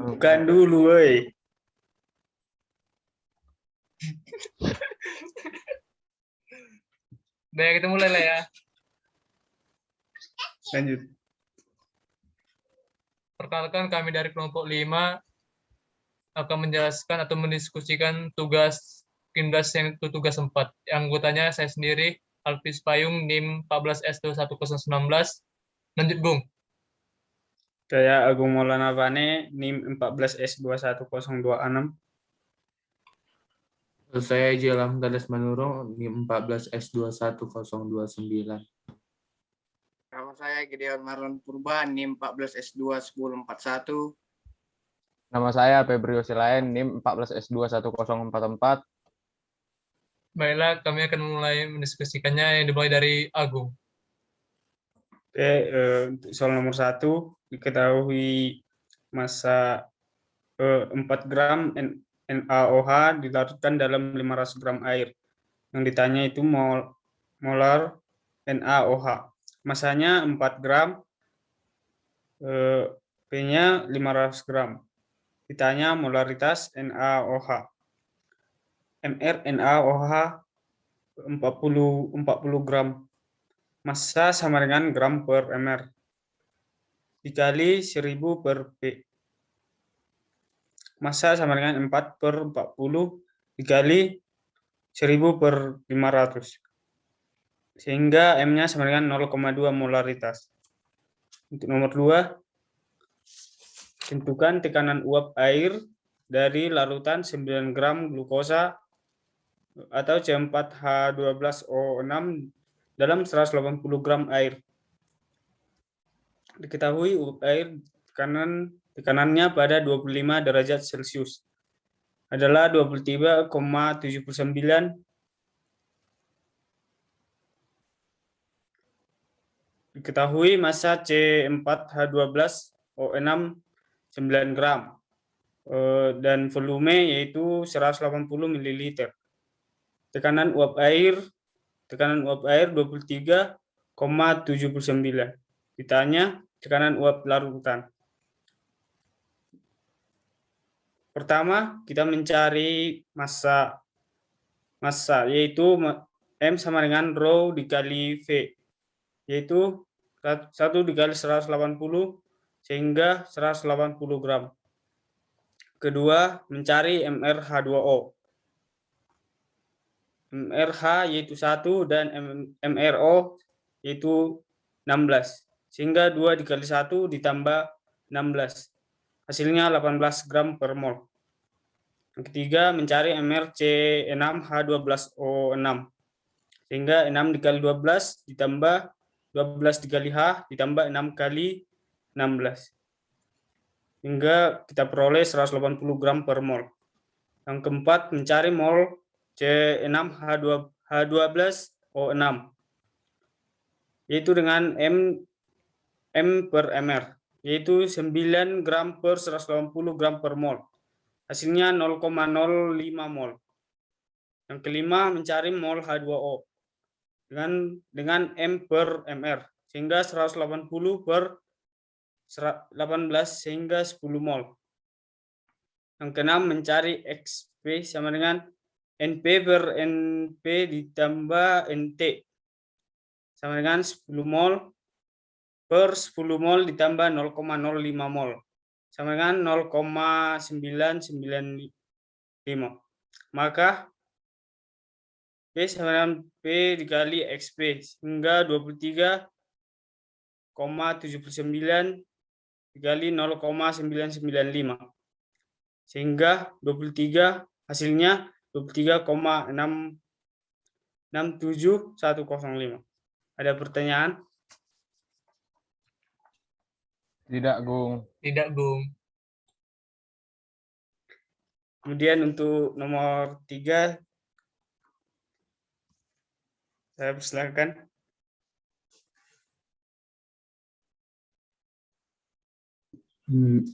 Bukan dulu, woi. Baik, kita mulai lah ya. Lanjut. Perkenalkan, kami dari kelompok 5 akan menjelaskan atau mendiskusikan tugas Kindas yang itu tugas 4. Yang anggotanya saya sendiri, Alvis Payung, NIM 14S21019. Lanjut, Bung. Saya Agung Maulana Bane, NIM 14S21026. Saya Jelam Gadas Manurung, NIM 14S21029. Nama saya Gideon Marlon Purba, NIM 14S21041. Nama saya Febrio Silain, NIM 14S21044. Baiklah, kami akan mulai mendiskusikannya yang dimulai dari Agung. Oke, untuk soal nomor 1, diketahui massa 4 gram NaOH dilarutkan dalam 500 gram air. Yang ditanya itu molar NaOH. Masanya 4 gram, P-nya 500 gram. Ditanya molaritas NaOH. MR NaOH 40 gram. Massa sama dengan gram per mr. Dikali 1000 per P. Massa sama dengan 4 per 40 dikali 1000 per 500. Sehingga M-nya sama dengan 0,2 molaritas. Untuk nomor 2, tentukan tekanan uap air dari larutan 9 gram glukosa atau C4H12O6 dalam 180 gram air. Diketahui uap air tekanannya pada 25 derajat Celcius adalah 23,79. Diketahui massa C4H12O6 9 gram dan volume yaitu 180 ml. Tekanan uap air 23,79. Ditanya tekanan uap larutan. Pertama, kita mencari massa yaitu M sama dengan rho dikali V, yaitu 1 dikali 180 sehingga 180 gram. Kedua, mencari MrH2O. MrH yaitu 1 dan MrO yaitu 16. Sehingga 2 dikali 1 ditambah 16. Hasilnya 18 gram per mol. Yang ketiga, mencari MrC6H12O6. Sehingga 6 dikali 12 ditambah 12 dikali H ditambah 6 kali 16. Hingga kita peroleh 180 gram per mol. Yang keempat, mencari mol C6H12O6, yaitu dengan M per mr, yaitu 9 gram per 180 gram per mol. Hasilnya 0,05 mol. Yang kelima, mencari mol H2O dengan M per mr, sehingga 180 per 18 sehingga 10 mol. Yang keenam, mencari XP sama dengan NP per NP ditambah NT sama dengan 10 mol per 10 mol ditambah 0,05 mol sama dengan 0,995. Maka P sama dengan P dikali XP hingga 23,79 dikali 0,995. Sehingga 23 hasilnya 23,67105. Ada pertanyaan? Tidak, Gung. Tidak, Bung. Kemudian untuk nomor 3, saya persilakan.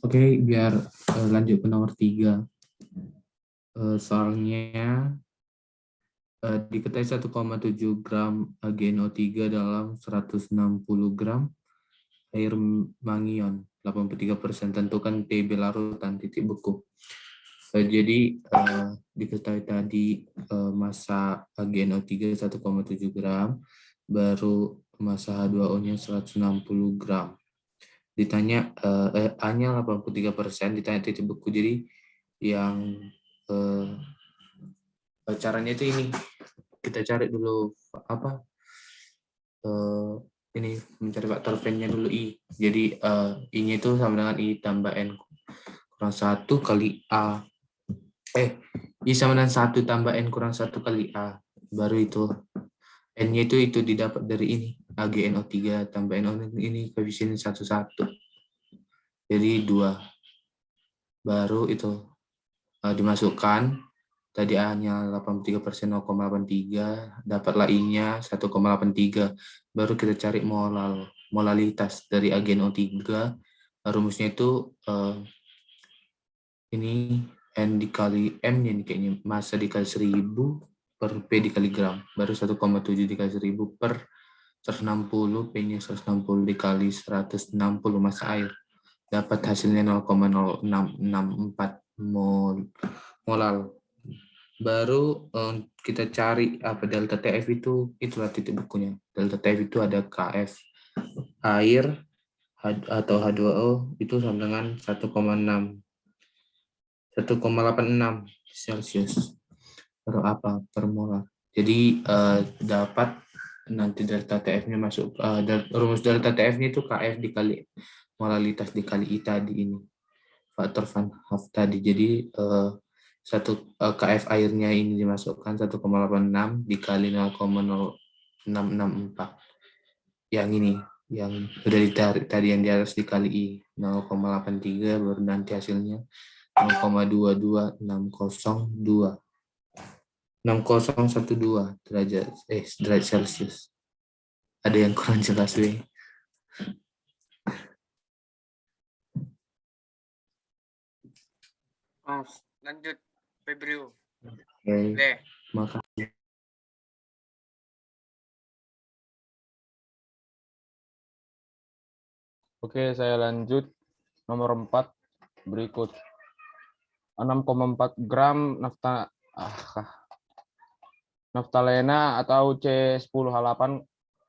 Oke, biar lanjut ke nomor 3. Soalnya diketahui 1,7 gram GNO3 dalam 160 gram air mangion. 83%. Tentukan TB larutan titik beku. Jadi diketahui tadi massa AgNO3 1,7 gram, baru massa H2O-nya 160 gram. Ditanya A-nya 83%, ditanya titik beku. Jadi yang caranya itu ini, kita cari dulu apa ini, mencari faktor V-nya dulu I. Jadi I-nya itu sama dengan I tambah N kurang 1 kali A. I sama dengan 1 tambah N kurang 1 kali A. Baru itu N-nya itu didapat dari ini, AgNO3 tambah NO ini koefisien 1,1. Jadi 2. Baru itu dimasukkan, tadi A-nya 83%, 0,83, dapatlah I-nya 1,83. Baru kita cari molalitas dari AgNO3. Rumusnya itu ini N dikali M-nya ini kayaknya, massa dikali 1000 per P dikali gram, baru 1,7 dikali 1000 per 160, P-nya 160 dikali 160 massa air. Dapat hasilnya 0,0664 molal. Baru kita cari apa delta TF itu, itulah titik bekunya. Delta TF itu ada KF air atau H2O itu sama dengan 1,86 Celcius per apa per molar. Jadi dapat nanti delta TF-nya masuk, rumus delta TF-nya itu KF dikali molalitas dikali I tadi ini, faktor Van Hoff tadi. Jadi KF airnya ini dimasukkan 1,86 dikali 0,0664. Yang ini, yang sudah ditarik tadi yang di atas dikali I 0,83, baru nanti hasilnya 0,22602. 6012 derajat Celcius. Ada yang kurang jelas, weh. Lanjut, Febrio. Oke, Deh. makasih. Oke, saya lanjut. Nomor 4 berikut. 6,4 gram naftalena atau C10H8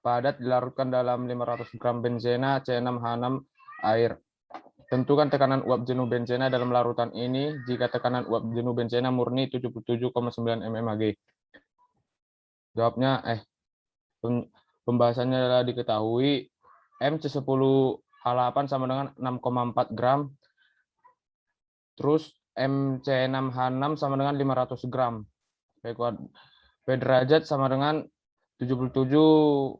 padat dilarutkan dalam 500 gram benzena C6H6 air. Tentukan tekanan uap jenuh benzena dalam larutan ini jika tekanan uap jenuh benzena murni 77,9 mmHg. Jawabnya, pembahasannya adalah diketahui MC10H8 sama dengan 6,4 gram, terus MC6H6 sama dengan 500 gram. P derajat sama dengan 77,9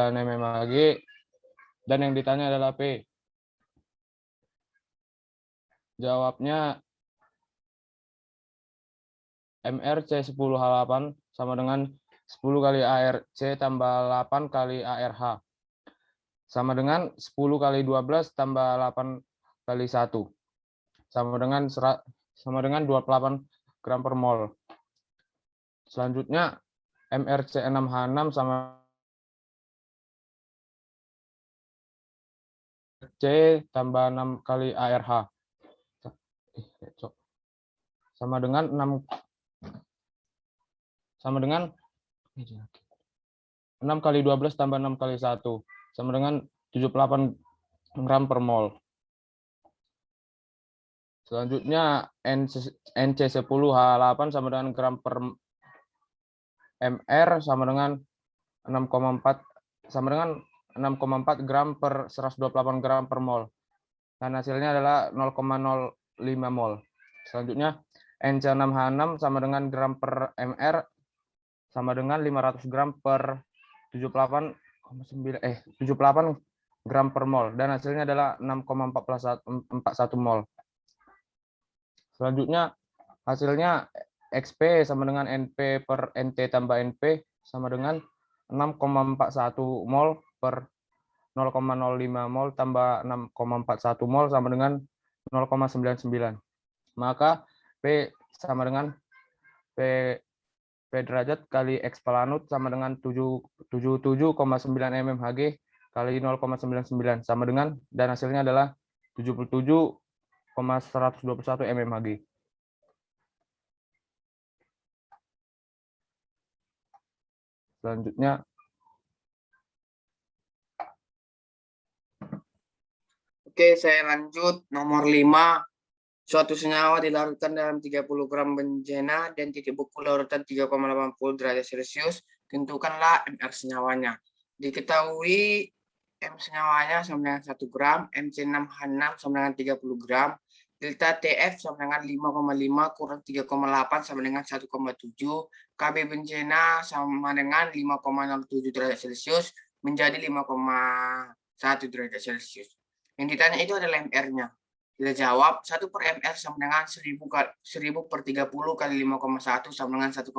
mmHg, dan yang ditanya adalah P. Jawabnya MrC10H8 sama dengan 10 kali ARC tambah 8 kali ARH. Sama dengan 10 kali 12 tambah 8 kali 1. Sama dengan 28 gram per mol. Selanjutnya MrC6H6 sama C tambah 6 kali ARH. Sama dengan 6 kali 12 tambah 6 kali 1 sama dengan 78 gram per mol. Selanjutnya NC10H8 sama dengan gram per mr sama dengan 6,4 gram per 128 gram per mol. Dan hasilnya adalah 0,05 mol. Selanjutnya NC6H6 sama dengan gram per mr sama dengan 500 gram per 78 gram per mol, dan hasilnya adalah 6,41 mol. Selanjutnya hasilnya XP sama dengan NP per NT tambah NP sama dengan 6,41 mol per 0,05 mol tambah 6,41 mol sama dengan 0,99. Maka P sama dengan P derajat kali X pelanut sama dengan 77,9 mmHg kali 0,99 sama dengan, dan hasilnya adalah 77,121 mmHg. Selanjutnya, Oke, saya lanjut. Nomor 5. Suatu senyawa dilarutkan dalam 30 gram benzena dan titik beku larutan 3,80 derajat Celcius. Tentukanlah MR senyawanya. Diketahui M senyawanya sama dengan 1 gram, MC6H6 sama dengan 30 gram, delta TF sama dengan 5,5 kurang 3,8 sama dengan 1,7, KB benzena sama dengan 5,07 derajat Celcius menjadi 5,1 derajat Celcius. Yang ditanya itu adalah MR-nya. Kita jawab 1 per MR sama dengan 1000 per 30 kali 5,1 sama dengan 1,7.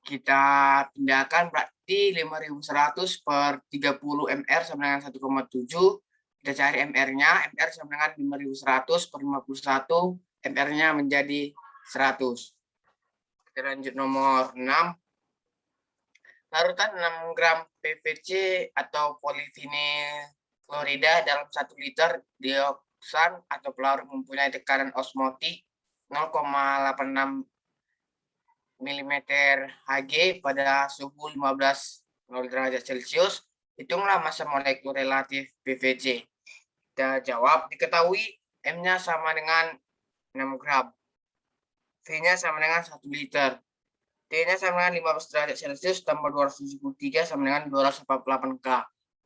Kita pindahkan berarti 5100 per 30 MR sama dengan 1,7. Kita cari MR-nya. MR sama dengan 5100 per 51. MR-nya menjadi 100. Kita lanjut nomor 6. Larutan 6 gram PVC atau polivinil klorida dalam 1 liter dioksan atau pelarut mempunyai tekanan osmotik 0,86 mm Hg pada suhu 15 derajat Celcius. Hitunglah massa molekul relatif PVC. Kita jawab, diketahui M-nya sama dengan 6 gram. V-nya sama dengan 1 liter. T-nya sama dengan 15 derajat Celcius tambah 273 sama dengan 248 K.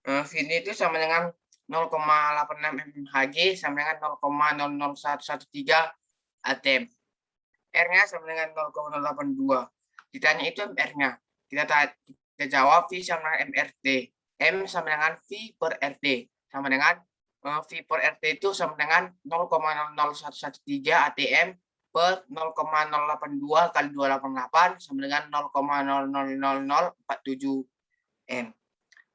V itu sama dengan 0,86 mmHg sama dengan 0,00113 atm. R-nya sama dengan 0,082. Ditanya itu MR-nya. Kita jawab V sama dengan MRT. M sama dengan V per RT. Sama dengan V per RT itu sama dengan 0,00113 atm per 0,082 kali 288 sama dengan 0,000047 M.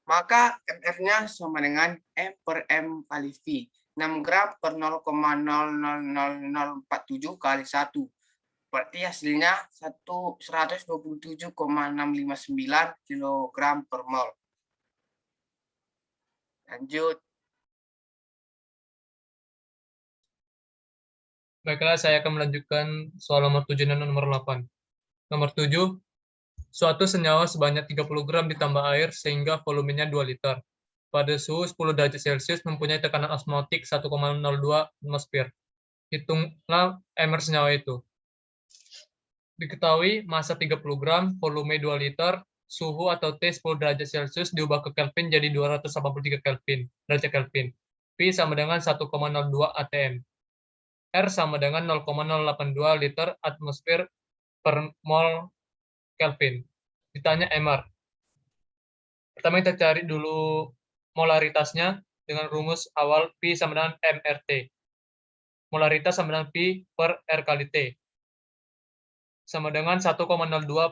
Maka MR-nya sama dengan M per M kali V. 6 gram per 0,00047 kali 1. Berarti hasilnya 127,659 kg per mol. Lanjut. Baiklah, saya akan melanjutkan soal nomor 7 dan nomor 8. Nomor 7, suatu senyawa sebanyak 30 gram ditambah air sehingga volumenya 2 liter. Pada suhu 10 derajat Celcius mempunyai tekanan osmotik 1,02 atmosfer. Hitunglah MR senyawa itu. Diketahui massa 30 gram, volume 2 liter, suhu atau T 10 derajat Celcius diubah ke Kelvin jadi 283 Kelvin, derajat Kelvin. V sama dengan 1,02 atm. R sama dengan 0,082 liter atmosfer per mol Kelvin. Ditanya MR. Pertama kita cari dulu molaritasnya dengan rumus awal P sama dengan MRT. Molaritas sama dengan P per R kali T. Sama dengan 1,02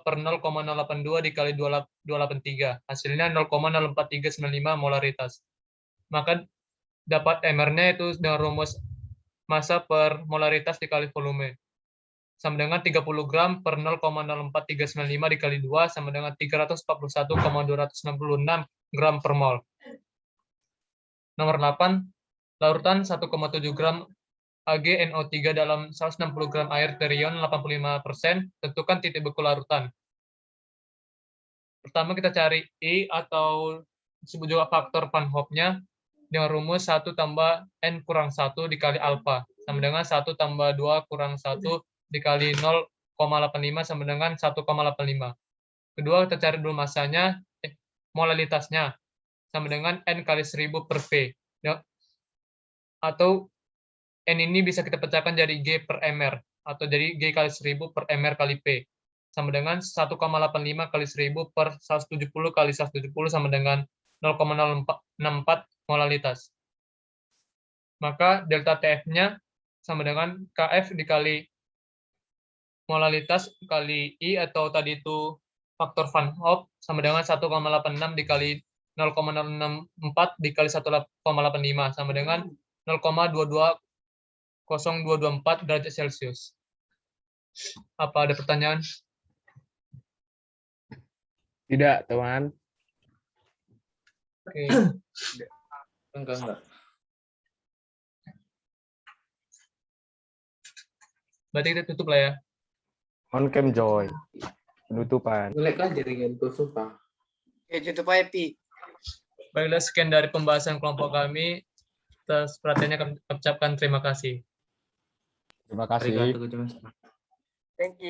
per 0,082 dikali 283. Hasilnya 0,04395 molaritas. Maka dapat MR-nya itu dengan rumus massa per molaritas dikali volume. Sama dengan 30 gram per 0,04395 dikali 2 sama dengan 341,266 gram per mol. Nomor 8, larutan 1,7 gram AgNO3 dalam 160 gram air terion 85%, tentukan titik beku larutan. Pertama kita cari I atau disebut juga faktor Van Hoff-nya dengan rumus 1 tambah N kurang 1 dikali alfa, sama dengan 1 tambah 2 kurang 1 dikali 0,85 sama dengan 1,85. Kedua kita cari dulu masanya, molalitasnya, sama dengan N kali 1000 per V. Atau N ini bisa kita pecahkan jadi G per MR, atau jadi G kali 1000 per MR kali P. Sama dengan 1,85 kali 1000 per 170 kali 170 sama dengan 0,064 molalitas. Maka delta TF-nya sama dengan KF dikali molalitas kali I atau tadi itu faktor Van Hoff sama dengan 1,86 dikali 0,064 dikali 1,85 sama dengan 0,22024 derajat Celcius. Apa ada pertanyaan? Tidak, teman. Oke. Enggak. Berarti kita tutup lah ya. On cam Joy. Penutupan. Ngelek kan jaringan tuh, sumpah. Oke, tutup aja, Pi. Baiklah, sekian dari pembahasan kelompok kami. Atas perhatiannya kami ucapkan terima kasih. Terima kasih. Arigatou gozaimasu. Thank you.